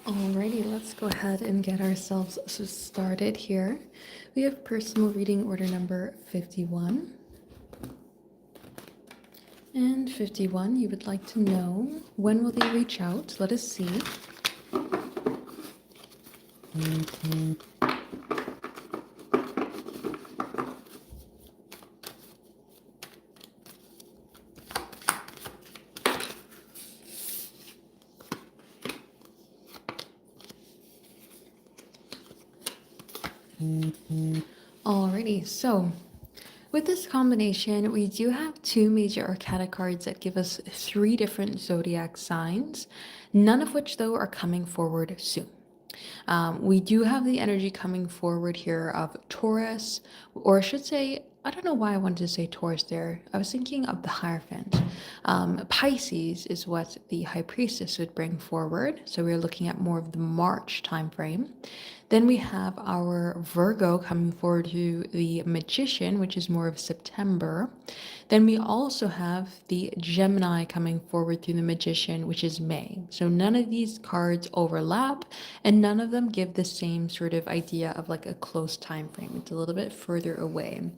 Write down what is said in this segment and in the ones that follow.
Alrighty, let's go ahead and get ourselves started here. We have personal reading order number 51. And 51, you would like to know when will they reach out? Let us see. Alrighty, so with this combination, we do have two major arcana cards that give us three different zodiac signs, none of which, though, are coming forward soon. We do have the energy coming forward here of Taurus, or I should say, I don't know why I wanted to say Taurus there. I was thinking of the Hierophant. Pisces is what the High Priestess would bring forward. So we're looking at more of the March time frame. Then we have our Virgo coming forward to the Magician, which is more of September. Then we also have the Gemini coming forward through the Magician, which is May. So none of these cards overlap, and none of them give the same sort of idea of like a close time frame. It's a little bit further away.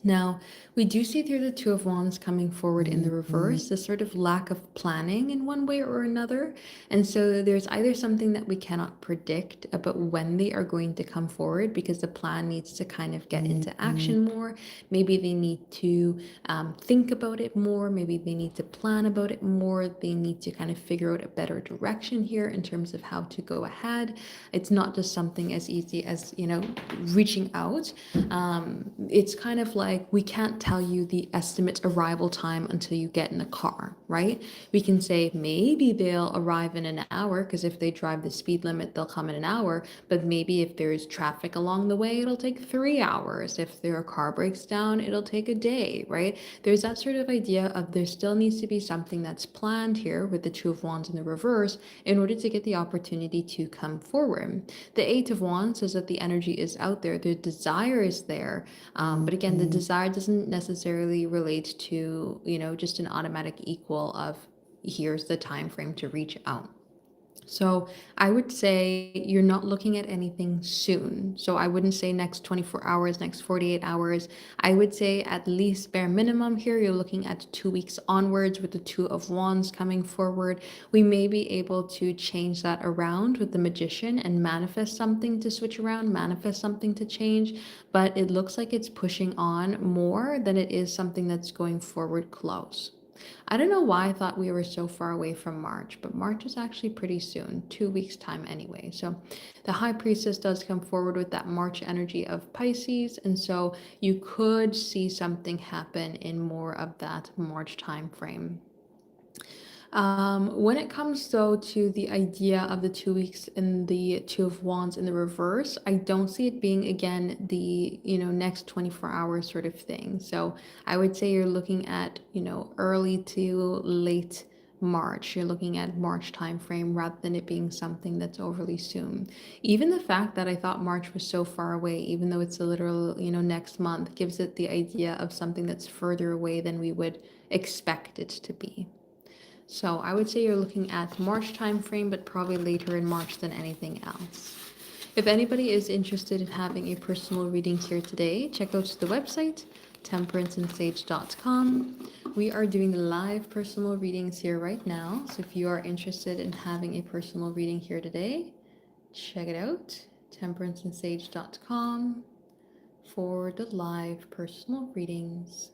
Now, we do see through the Two of Wands coming forward in the reverse, this sort of lack of planning in one way or another. And so there's either something that we cannot predict about when they are going to come forward because the plan needs to kind of get into action more. Maybe they need to think about it more. Maybe they need to plan about it more. They need to kind of figure out a better direction here in terms of how to go ahead. It's not just something as easy as, reaching out. It's kind of like we can't tell you the estimate arrival time until you get in a car, right? We can say maybe they'll arrive in an hour because if they drive the speed limit, they'll come in an hour. But maybe if there's traffic along the way, it'll take 3 hours. If their car breaks down, it'll take a day, right? There's that sort of idea of there still needs to be something that's planned here with the Two of Wands in the reverse in order to get the opportunity to come forward. The Eight of Wands says that the energy is out there, the desire is there, but again, the desire doesn't necessarily relate to, just an automatic equal of here's the time frame to reach out. So I would say you're not looking at anything soon. So I wouldn't say next 24 hours, next 48 hours. I would say at least bare minimum here, you're looking at 2 weeks onwards with the Two of Wands coming forward. We may be able to change that around with the Magician and manifest something to switch around, manifest something to change. But it looks like it's pushing on more than it is something that's going forward close. I don't know why I thought we were so far away from March, but March is actually pretty soon, 2 weeks' time anyway. So the High Priestess does come forward with that March energy of Pisces, and so you could see something happen in more of that March time frame. When it comes though to the idea of the 2 weeks and the Two of Wands in the reverse, I don't see it being again the next 24 hours sort of thing. So I would say you're looking at early to late March. You're looking at March time frame rather than it being something that's overly soon. Even the fact that I thought March was so far away, even though it's a literal next month, gives it the idea of something that's further away than we would expect it to be. So I would say you're looking at March timeframe, but probably later in March than anything else. If anybody is interested in having a personal reading here today, check out the website, temperanceandsage.com. We are doing live personal readings here right now. So if you are interested in having a personal reading here today, check it out, temperanceandsage.com for the live personal readings.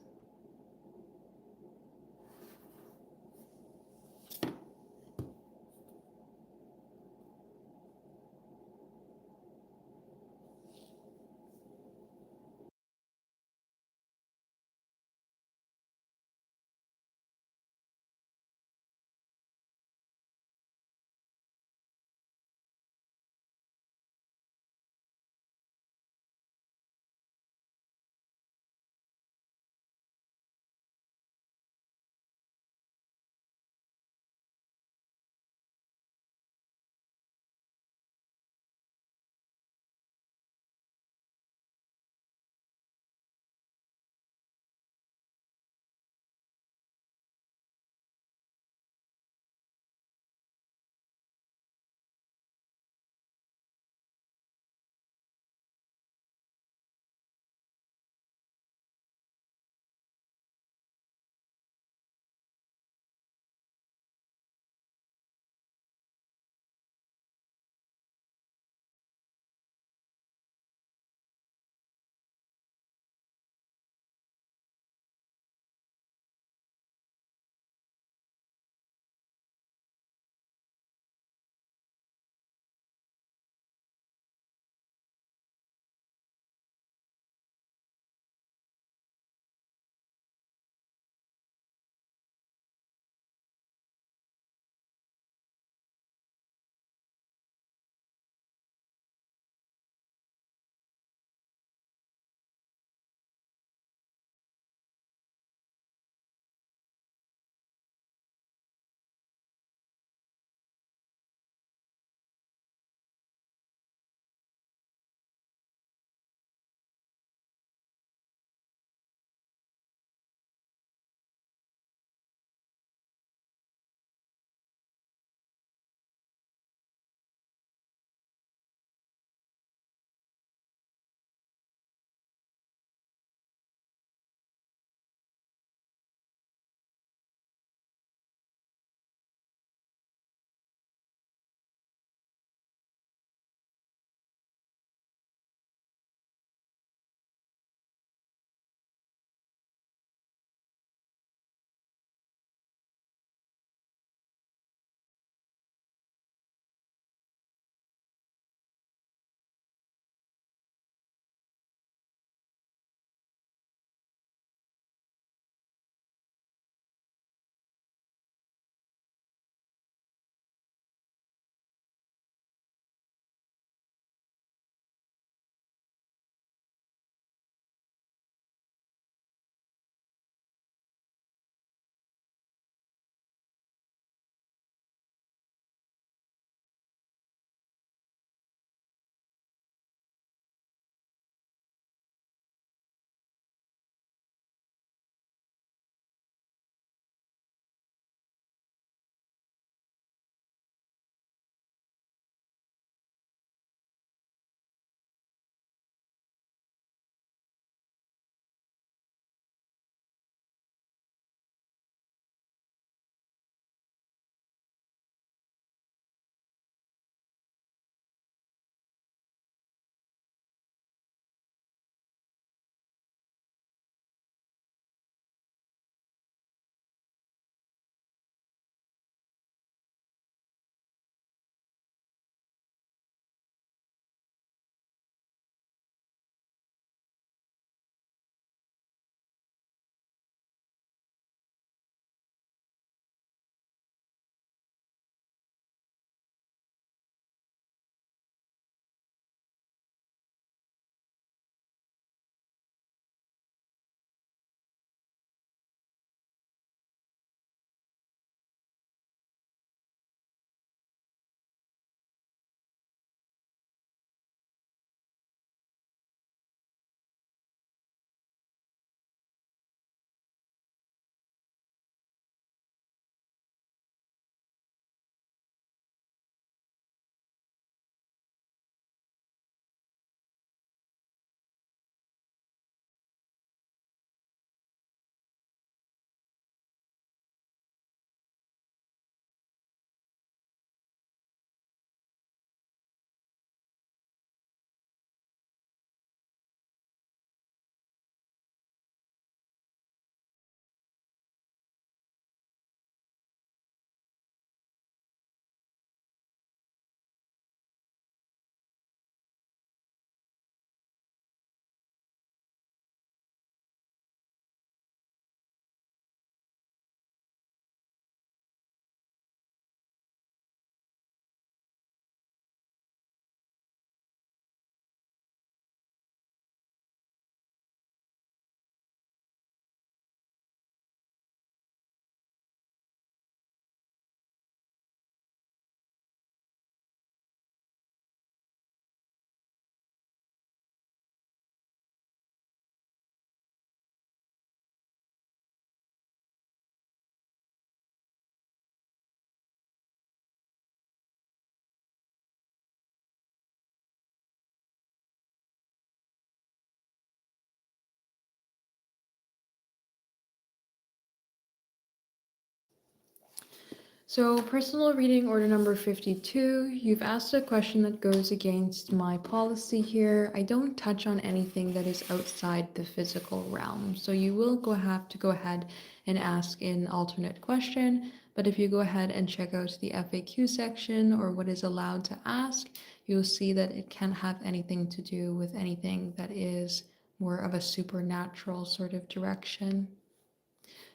So, personal reading order number 52, you've asked a question that goes against my policy here. I don't touch on anything that is outside the physical realm. So, you will have to go ahead and ask an alternate question. But if you go ahead and check out the FAQ section or what is allowed to ask, you'll see that it can't have anything to do with anything that is more of a supernatural sort of direction.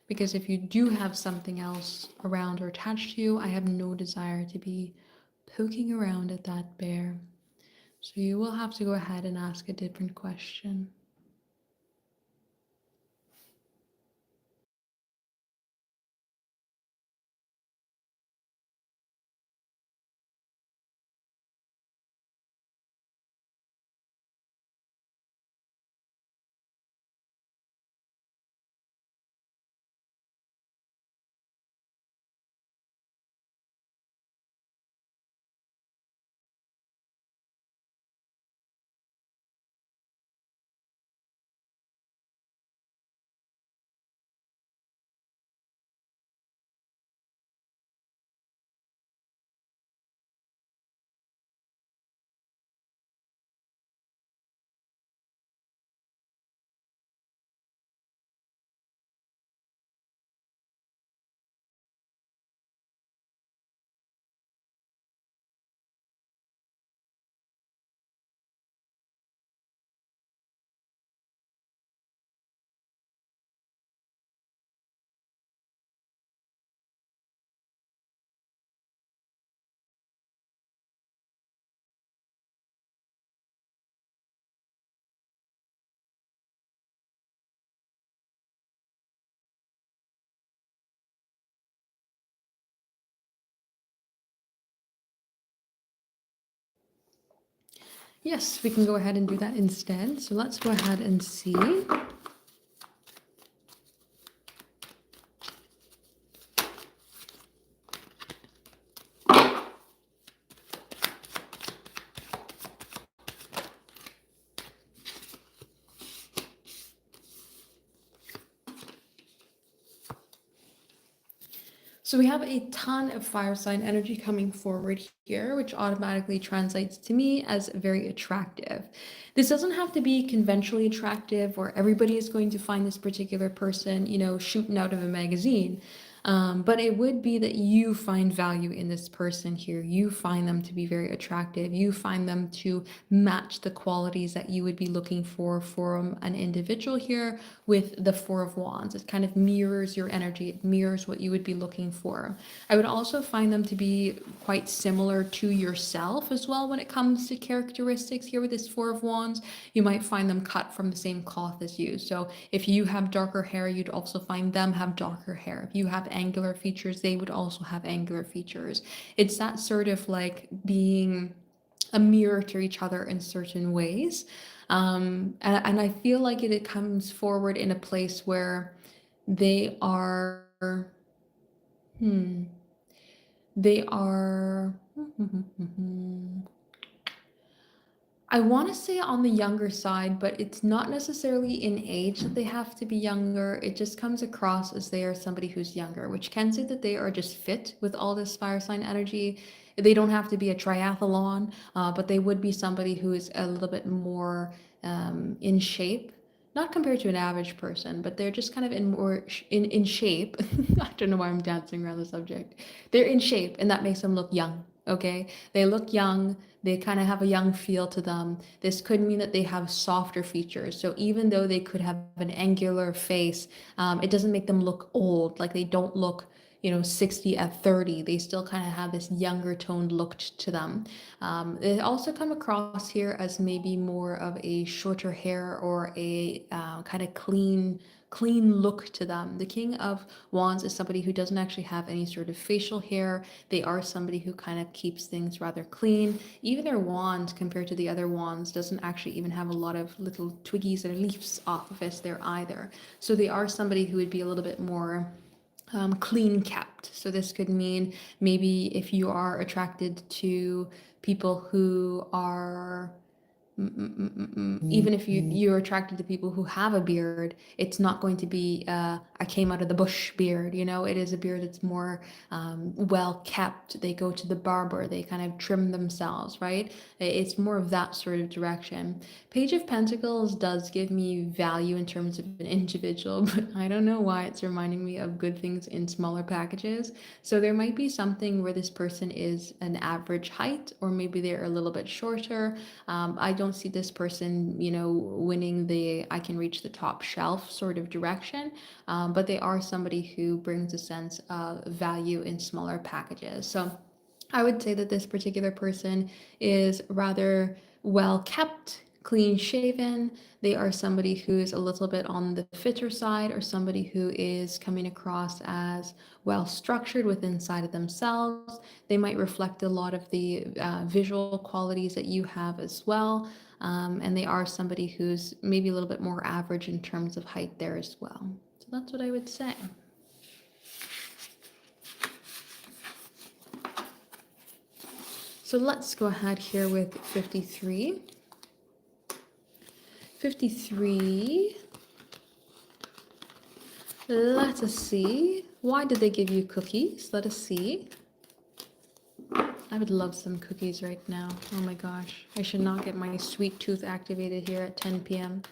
Because if you do have something else around or attached to you, I have no desire to be poking around at that bear. So you will have to go ahead and ask a different question. Yes, we can go ahead and do that instead. So let's go ahead and see. So we have a ton of fire sign energy coming forward here, which automatically translates to me as very attractive. This doesn't have to be conventionally attractive where everybody is going to find this particular person, shooting out of a magazine. But it would be that you find value in this person here. You find them to be very attractive. You find them to match the qualities that you would be looking for from an individual here with the Four of Wands. It kind of mirrors your energy, it mirrors what you would be looking for. I would also find them to be quite similar to yourself as well when it comes to characteristics here with this Four of Wands. You might find them cut from the same cloth as you. So if you have darker hair, you'd also find them have darker hair. If you have angular features, they would also have angular features. It's that sort of like being a mirror to each other in certain ways. And I feel like it comes forward in a place where they are, hmm, they are, I want to say on the younger side, but it's not necessarily in age that they have to be younger. It just comes across as they are somebody who's younger, which can say that they are just fit with all this fire sign energy. They don't have to be a triathlon, but they would be somebody who is a little bit more in shape. Not compared to an average person, but they're just kind of in shape. I don't know why I'm dancing around the subject. They're in shape, and that makes them look young. Okay, they look young, they kind of have a young feel to them. This could mean that they have softer features. So even though they could have an angular face, it doesn't make them look old. Like they don't look, 60 at 30. They still kind of have this younger toned look to them. They also come across here as maybe more of a shorter hair or a kind of clean look to them. The King of Wands is somebody who doesn't actually have any sort of facial hair. They are somebody who kind of keeps things rather clean. Even their wand, compared to the other wands, doesn't actually even have a lot of little twiggies or leaves off of it there either. So they are somebody who would be a little bit more clean kept. So this could mean maybe if you are attracted to people who are Even if you're attracted to people who have a beard, it's not going to be I came out of the bush beard. It is a beard that's more well kept. They go to the barber, they kind of trim themselves, right? It's more of that sort of direction. Page of Pentacles does give me value in terms of an individual, but I don't know why it's reminding me of good things in smaller packages. So there might be something where this person is an average height, or maybe they're a little bit shorter. I don't see this person, winning the I can reach the top shelf sort of direction, but they are somebody who brings a sense of value in smaller packages. So I would say that this particular person is rather well kept, clean shaven. They are somebody who is a little bit on the fitter side, or somebody who is coming across as well structured within inside of themselves. They might reflect a lot of the visual qualities that you have as well. And they are somebody who's maybe a little bit more average in terms of height there as well. So that's what I would say. So let's go ahead here with 53. 53. Let us see. Why did they give you cookies? Let us see. I would love some cookies right now. Oh my gosh. I should not get my sweet tooth activated here at 10 p.m.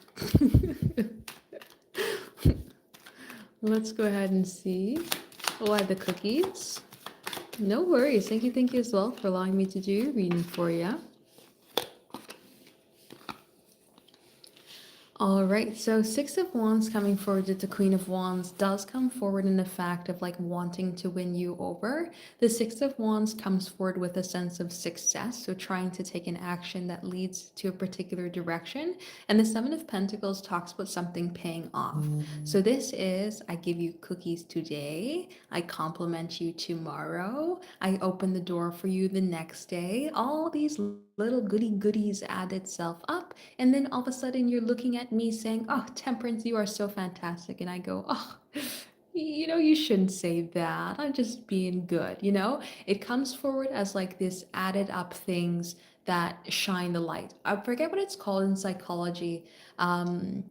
Let's go ahead and see. Why the cookies? No worries. Thank you as well for allowing me to do reading for you. All right, so Six of Wands coming forward with the Queen of Wands does come forward in the fact of like wanting to win you over. The Six of Wands comes forward with a sense of success, so trying to take an action that leads to a particular direction. And the Seven of Pentacles talks about something paying off. So this is, I give you cookies today, I compliment you tomorrow, I open the door for you the next day. All these little goodies add itself up, and then all of a sudden you're looking at me saying, "Oh, Temperance, you are so fantastic," and I go, "Oh, you shouldn't say that. I'm just being good." It comes forward as like this added up things that shine the light. I forget what it's called in psychology. um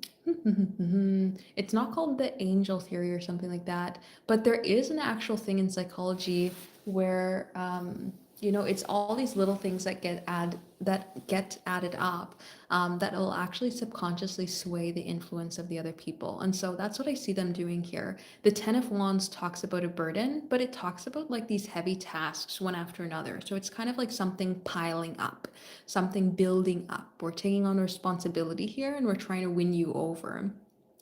it's not called the angel theory or something like that, but there is an actual thing in psychology where it's all these little things that get added up, that will actually subconsciously sway the influence of the other people. And so that's what I see them doing here. The Ten of Wands talks about a burden, but it talks about like these heavy tasks one after another. So it's kind of like something piling up, something building up. We're taking on responsibility here, and we're trying to win you over.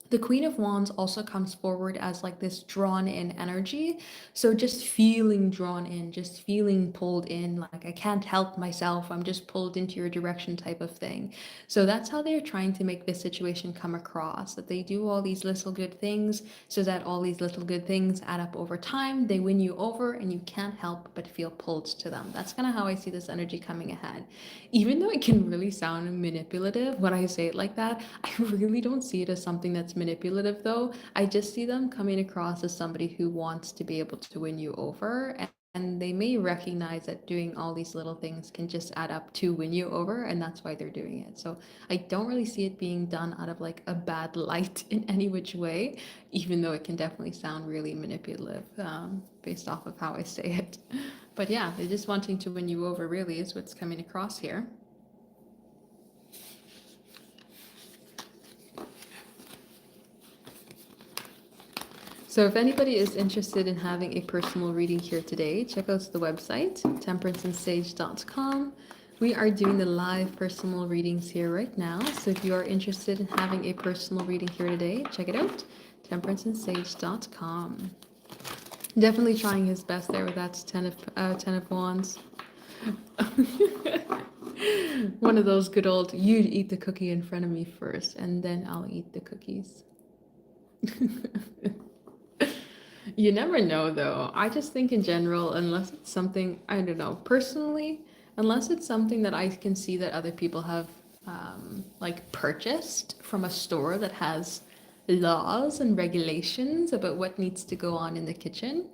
The Queen of Wands also comes forward as like this drawn in energy. So just feeling drawn in, just feeling pulled in, like I can't help myself, I'm just pulled into your direction type of thing. So that's how they're trying to make this situation come across, that they do all these little good things so that all these little good things add up over time. They win you over and you can't help but feel pulled to them. That's kind of how I see this energy coming ahead. Even though it can really sound manipulative when I say it like that, I really don't see it as something that's manipulative though. I just see them coming across as somebody who wants to be able to win you over, and they may recognize that doing all these little things can just add up to win you over, and that's why they're doing it. So I don't really see it being done out of like a bad light in any which way, even though it can definitely sound really manipulative, based off of how I say it. But yeah, they're just wanting to win you over really is what's coming across here. So if anybody is interested in having a personal reading here today, check out the website, temperanceandsage.com. We are doing the live personal readings here right now. So if you are interested in having a personal reading here today, check it out, temperanceandsage.com. Definitely trying his best there with that Ten of Wands. One of those good old, you eat the cookie in front of me first, and then I'll eat the cookies. You never know though. I just think in general, unless it's something, I don't know, personally, unless it's something that I can see that other people have like purchased from a store that has laws and regulations about what needs to go on in the kitchen,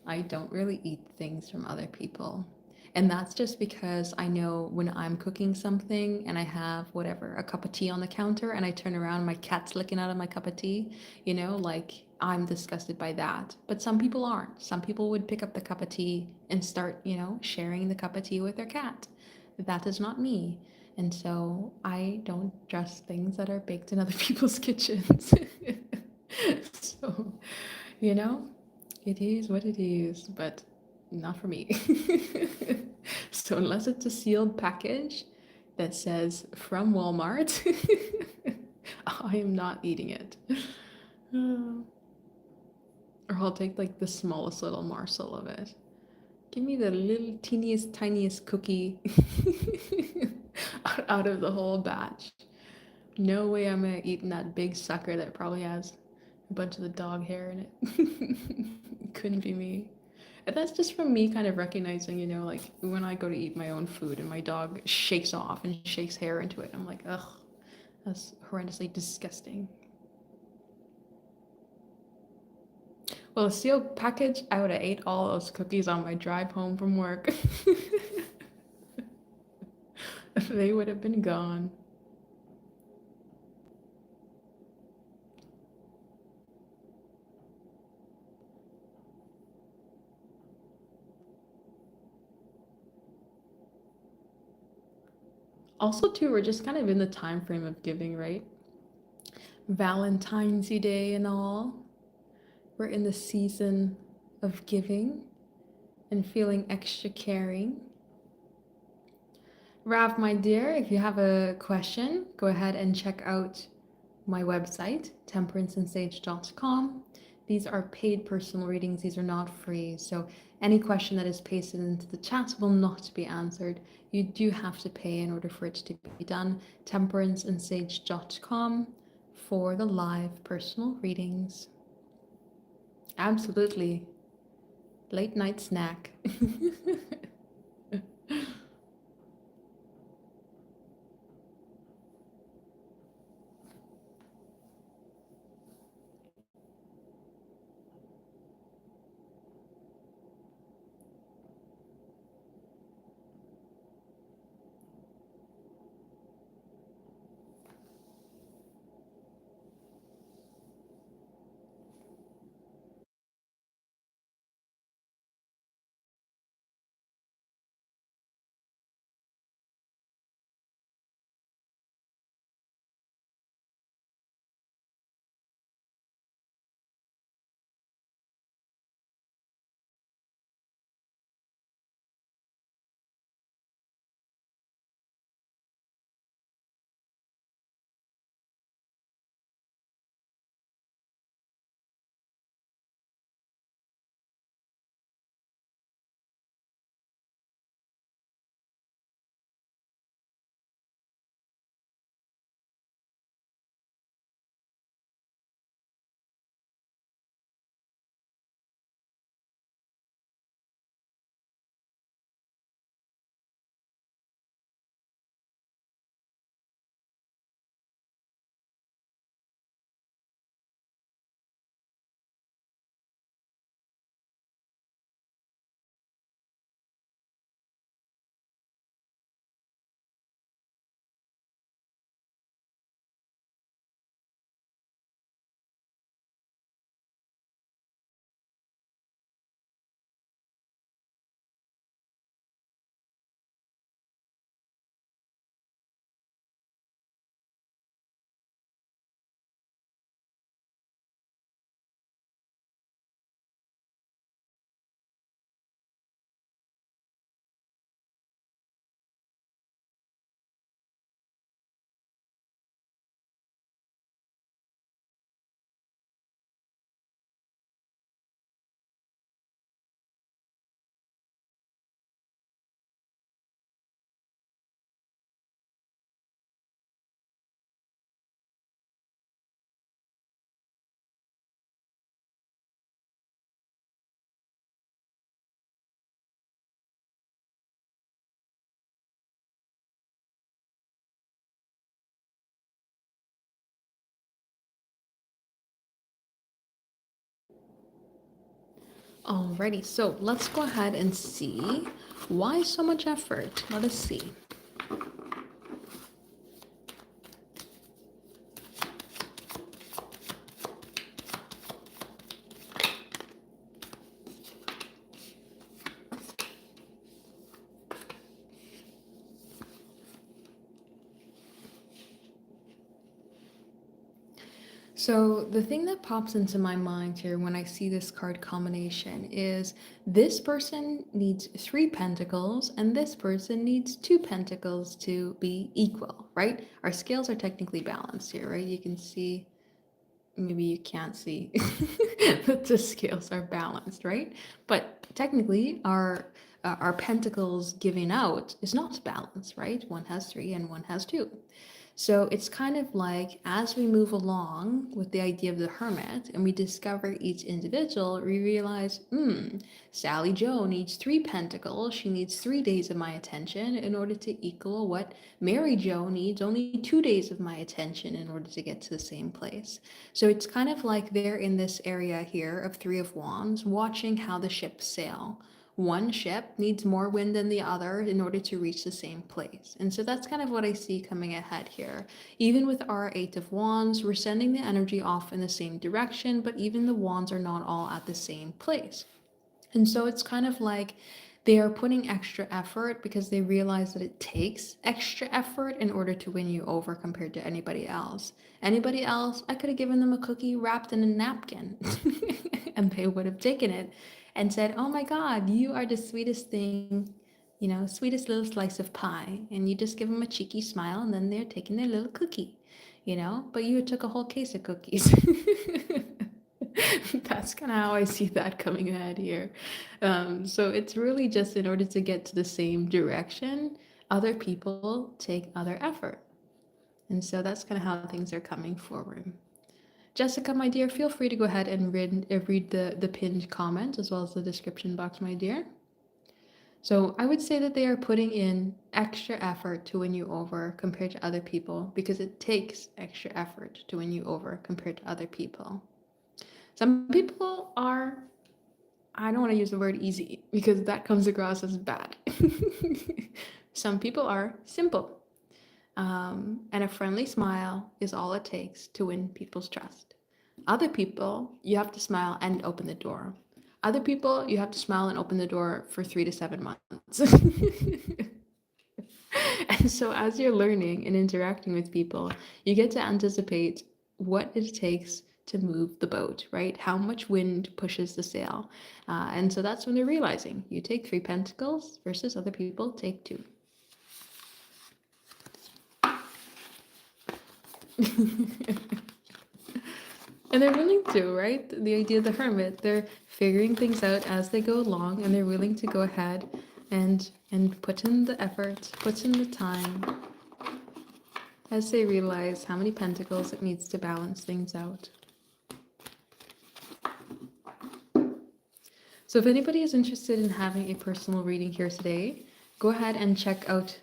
I don't really eat things from other people. And that's just because I know when I'm cooking something and I have whatever, a cup of tea on the counter and I turn around, my cat's licking out of my cup of tea, like I'm disgusted by that. But some people aren't. Some people would pick up the cup of tea and start, sharing the cup of tea with their cat. That is not me. And so I don't trust things that are baked in other people's kitchens. So, you know, it is what it is, but not for me. So unless it's a sealed package that says from Walmart, I am not eating it. Or I'll take like the smallest little morsel of it. Give me the little teeniest, tiniest cookie out of the whole batch. No way I'm gonna eat that big sucker that probably has a bunch of the dog hair in it. Couldn't be me. And that's just from me kind of recognizing, like when I go to eat my own food and my dog shakes off and shakes hair into it, I'm like, ugh, that's horrendously disgusting. Well, a sealed package, I would have ate all those cookies on my drive home from work. They would have been gone. Also, too, we're just kind of in the time frame of giving, right? Valentine's Day and all. We're in the season of giving and feeling extra caring. Rav, my dear, if you have a question, go ahead and check out my website, temperanceandsage.com. These are paid personal readings, these are not free. So any question that is pasted into the chat will not be answered. You do have to pay in order for it to be done. Temperanceandsage.com for the live personal readings. Absolutely. Late night snack. Alrighty, so let's go ahead and see why so much effort. Let us see. So the thing that pops into my mind here when I see this card combination is this person needs three pentacles and this person needs two pentacles to be equal, right? Our scales are technically balanced here, right? You can see, maybe you can't see that the scales are balanced, right? But technically our pentacles giving out is not balanced, right? One has three and one has two. So it's kind of like as we move along with the idea of the hermit and we discover each individual, we realize, Sally Joe needs three pentacles. She needs 3 days of my attention in order to equal what Mary Jo needs only 2 days of my attention in order to get to the same place. So it's kind of like they're in this area here of Three of Wands, watching how the ships sail. One ship needs more wind than the other in order to reach the same place. And so that's kind of what I see coming ahead here. Even with our Eight of Wands, we're sending the energy off in the same direction, but even the wands are not all at the same place. And so it's kind of like they are putting extra effort because they realize that it takes extra effort in order to win you over compared to anybody else. Anybody else, I could have given them a cookie wrapped in a napkin and they would have taken it and said, "Oh my God, you are the sweetest thing, sweetest little slice of pie." And you just give them a cheeky smile and then they're taking their little cookie, but you took a whole case of cookies. That's kind of how I see that coming ahead here. So it's really just in order to get to the same direction, other people take other effort. And so that's kind of how things are coming forward. Jessica, my dear, feel free to go ahead and read the pinned comment as well as the description box, my dear. So I would say that they are putting in extra effort to win you over compared to other people because it takes extra effort to win you over compared to other people. Some people are, I don't want to use the word easy because that comes across as bad. Some people are simple. And a friendly smile is all it takes to win people's trust. Other people, you have to smile and open the door. Other people, you have to smile and open the door for 3 to 7 months. And so, as you're learning and interacting with people, you get to anticipate what it takes to move the boat, right? How much wind pushes the sail. And so that's when they're realizing you take three pentacles versus other people take two. And they're willing to, right? The idea of the hermit, they're figuring things out as they go along and they're willing to go ahead and put in the effort, put in the time as they realize how many pentacles it needs to balance things out. So if anybody is interested in having a personal reading here today, go ahead and check out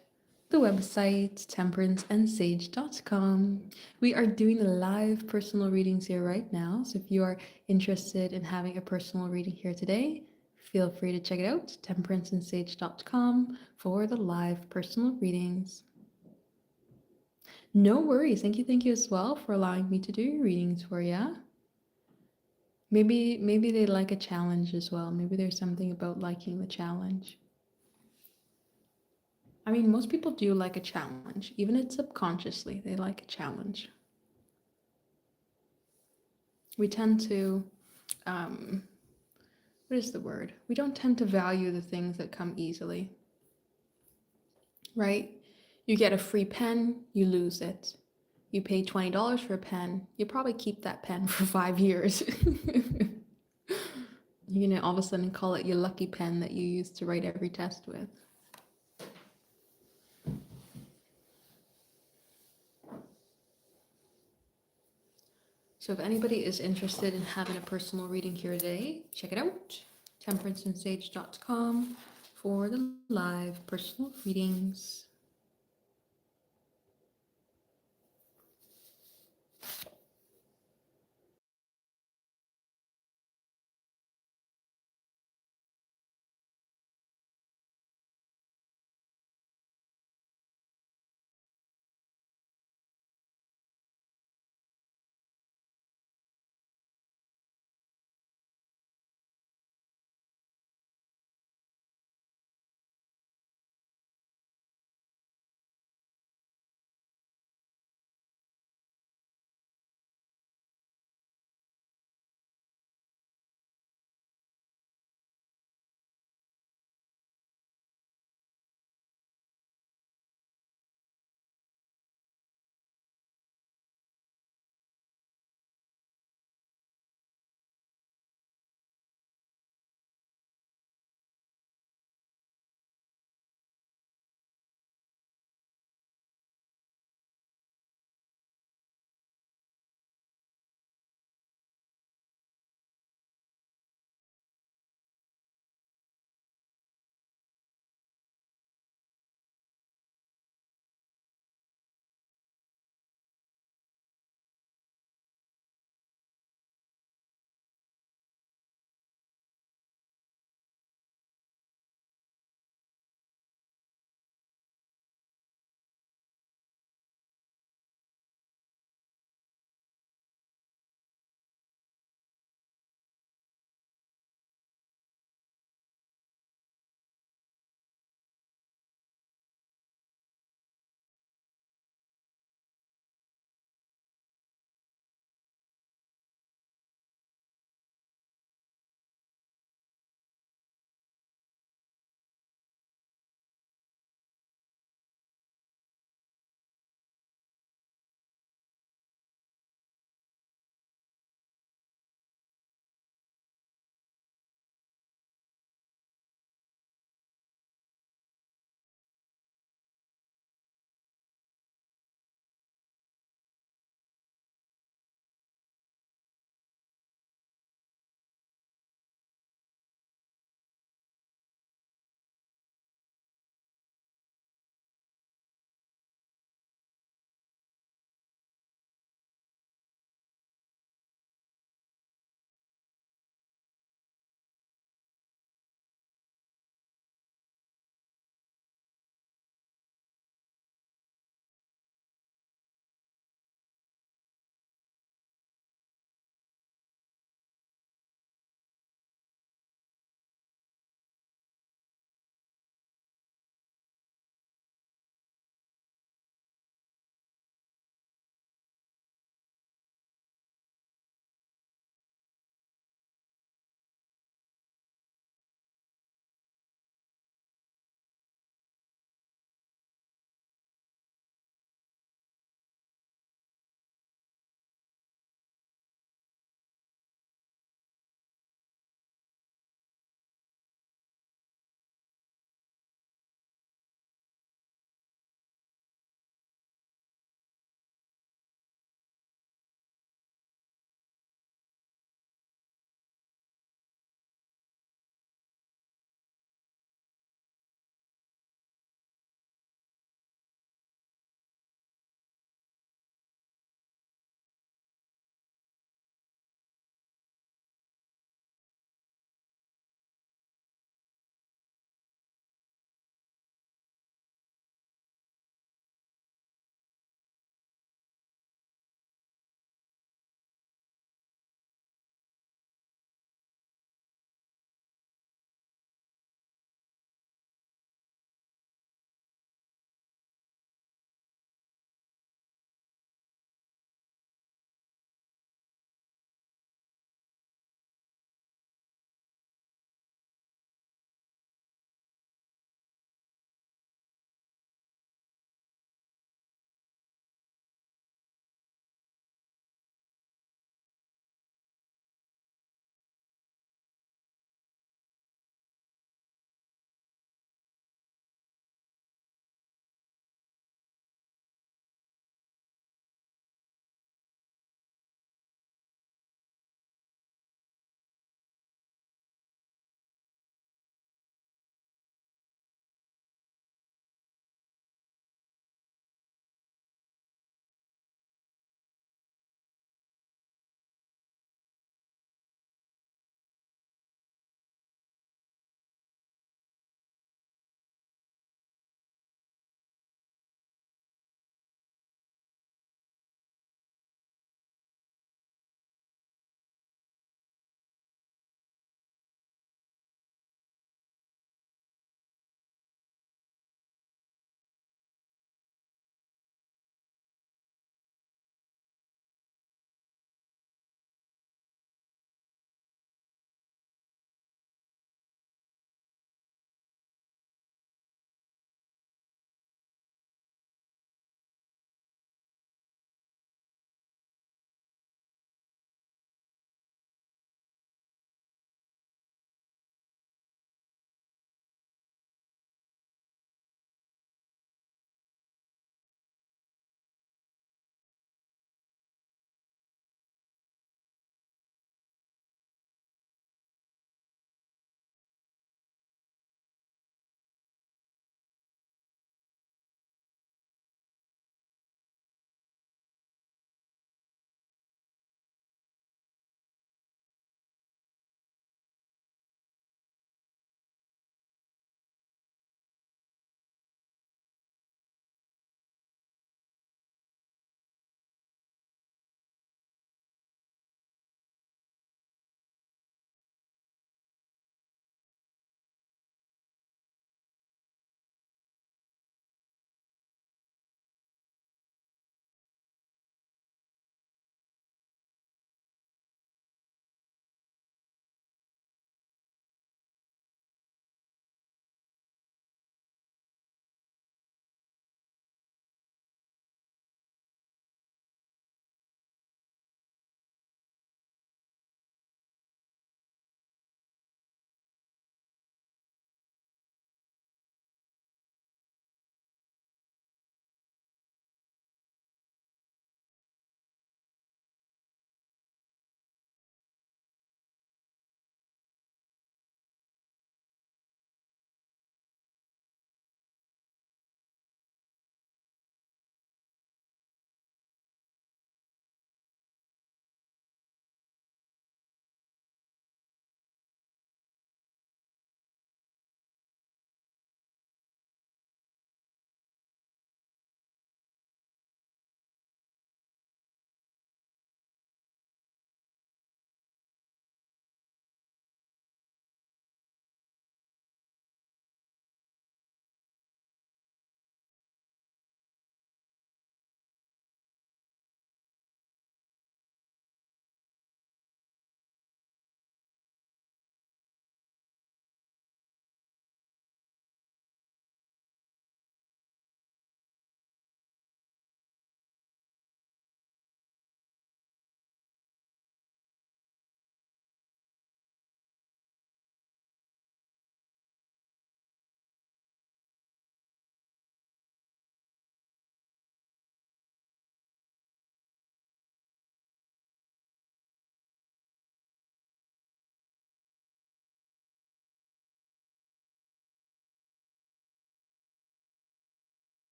the website temperanceandsage.com. We are doing live personal readings here right now. So if you are interested in having a personal reading here today, feel free to check it out, temperanceandsage.com, for the live personal readings. No worries. Thank you as well for allowing me to do your readings for you. Maybe they like a challenge as well. Maybe there's something about liking the challenge. I mean, most people do like a challenge, even if subconsciously they like a challenge. We tend to, what is the word? We don't tend to value the things that come easily, right? You get a free pen, you lose it. You pay $20 for a pen, you probably keep that pen for 5 years. You're gonna all of a sudden call it your lucky pen that you use to write every test with. So if anybody is interested in having a personal reading here today, check it out, temperanceandsage.com, for the live personal readings.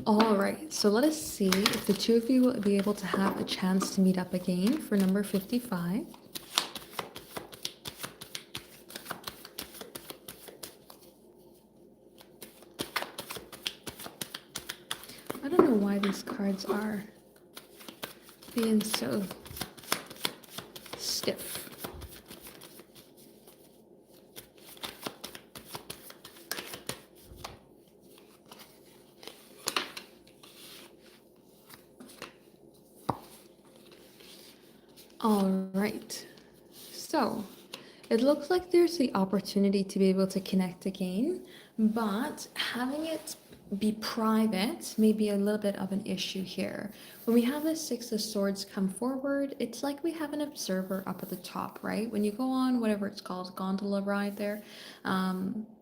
All right, so let us see if the two of you will be able to have a chance to meet up again for number 55. I don't know why these cards are being so stiff. All right, so it looks like there's the opportunity to be able to connect again, but having it be private may be a little bit of an issue here. When we have the Six of Swords come forward, it's like we have an observer up at the top, right? When you go on whatever it's called, gondola ride there,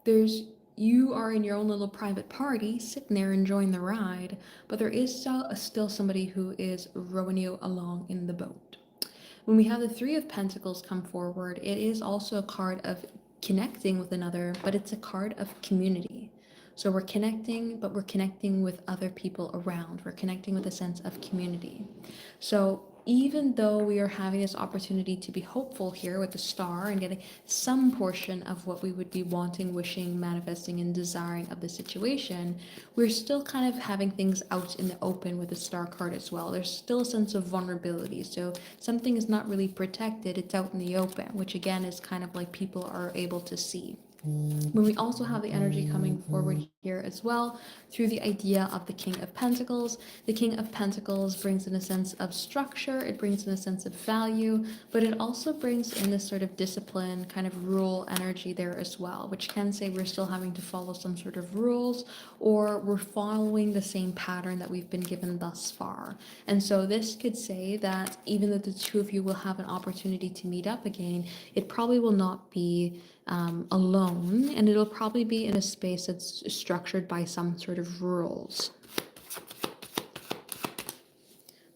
there's you are in your own little private party sitting there enjoying the ride, but there is still somebody who is rowing you along in the boat. When we have the Three of Pentacles come forward, it is also a card of connecting with another, but it's a card of community. So we're connecting, but we're connecting with other people around. We're connecting with a sense of community. So even though we are having this opportunity to be hopeful here with the star and getting some portion of what we would be wanting, wishing, manifesting, and desiring of the situation, we're still kind of having things out in the open with the star card as well. There's still a sense of vulnerability. So something is not really protected, it's out in the open, which again is kind of like people are able to see. When we also have the energy coming forward here as well through the idea of the King of Pentacles. The King of Pentacles brings in a sense of structure, it brings in a sense of value, but it also brings in this sort of discipline, kind of rule energy there as well, which can say we're still having to follow some sort of rules or we're following the same pattern that we've been given thus far. And so this could say that even though the two of you will have an opportunity to meet up again, it probably will not be alone, and it'll probably be in a space that's structured by some sort of rules.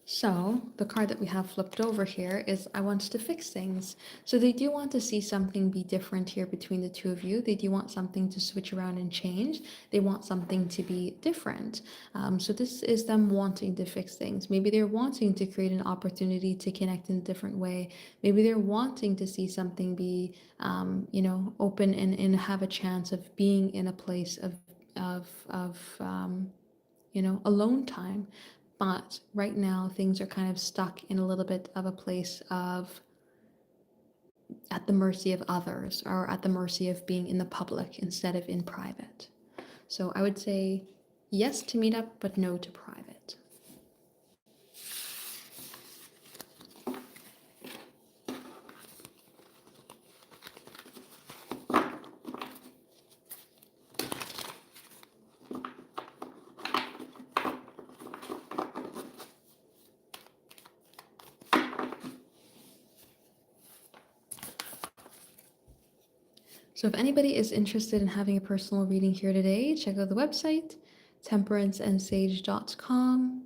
So the card that we have flipped over here is I want to fix things. So they do want to see something be different here between the two of you. They do want something to switch around and change. They want something to be different. So this is them wanting to fix things. Maybe they're wanting to create an opportunity to connect in a different way. Maybe they're wanting to see something be, open and have a chance of being in a place of alone time. But right now, things are kind of stuck in a little bit of a place of at the mercy of others or at the mercy of being in the public instead of in private. So I would say yes to meet up, but no to private. So if anybody is interested in having a personal reading here today, check out the website, temperanceandsage.com,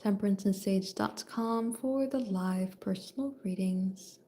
temperanceandsage.com for the live personal readings.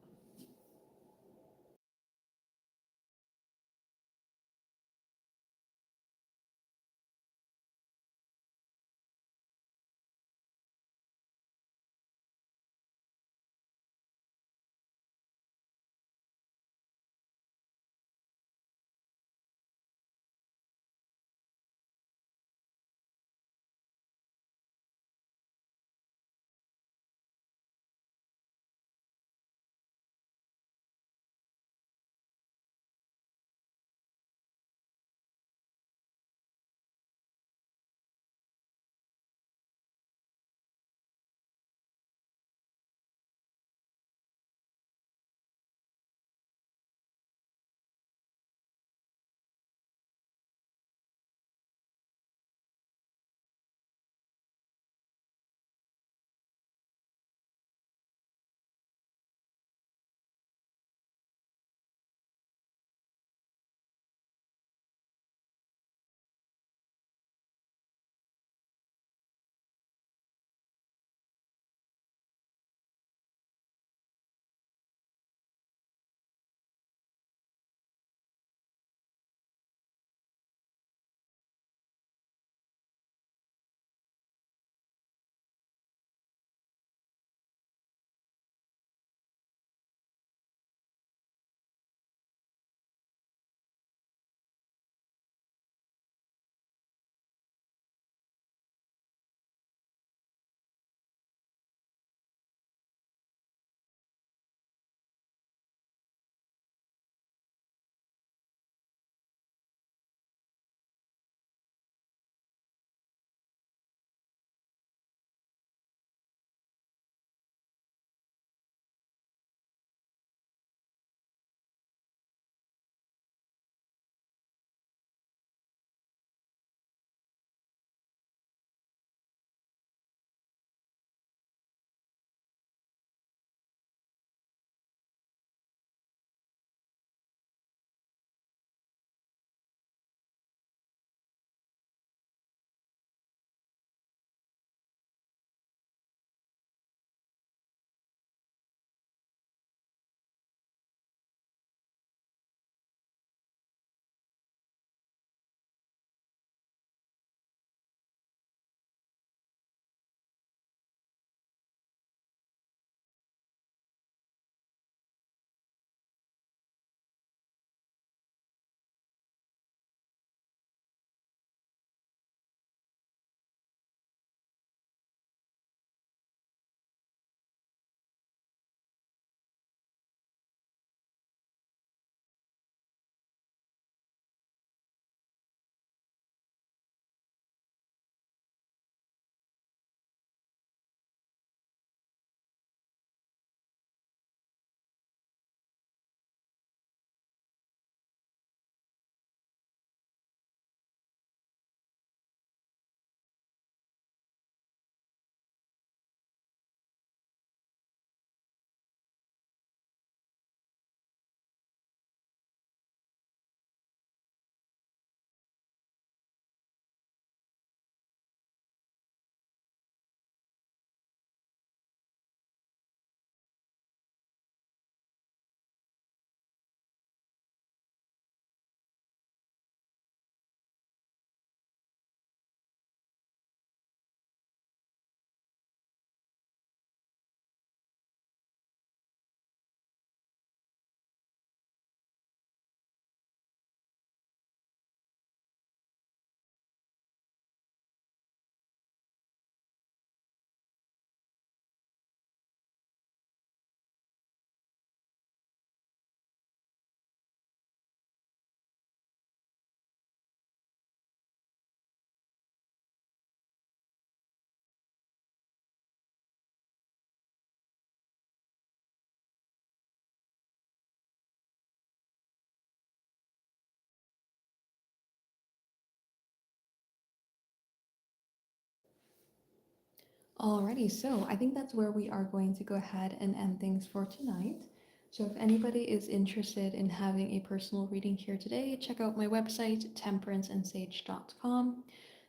Alrighty, so I think that's where we are going to go ahead and end things for tonight. So if anybody is interested in having a personal reading here today, check out my website, temperanceandsage.com.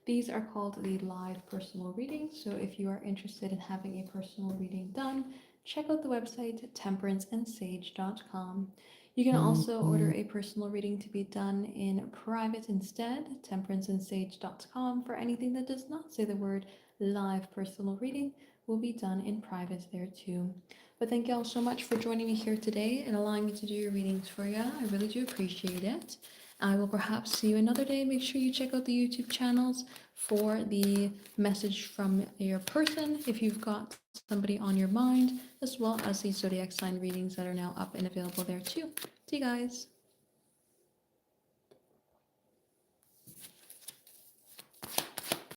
These are called the live personal readings. So if you are interested in having a personal reading done, check out the website, temperanceandsage.com. You can also order a personal reading to be done in private instead, temperanceandsage.com, for anything that does not say the word live personal reading will be done in private there too. But thank you all so much for joining me here today and allowing me to do your readings for you. I really do appreciate it. I will perhaps see you another day. Make sure you check out the YouTube channels for the message from your person if you've got somebody on your mind, as well as the zodiac sign readings that are now up and available there too. See you guys.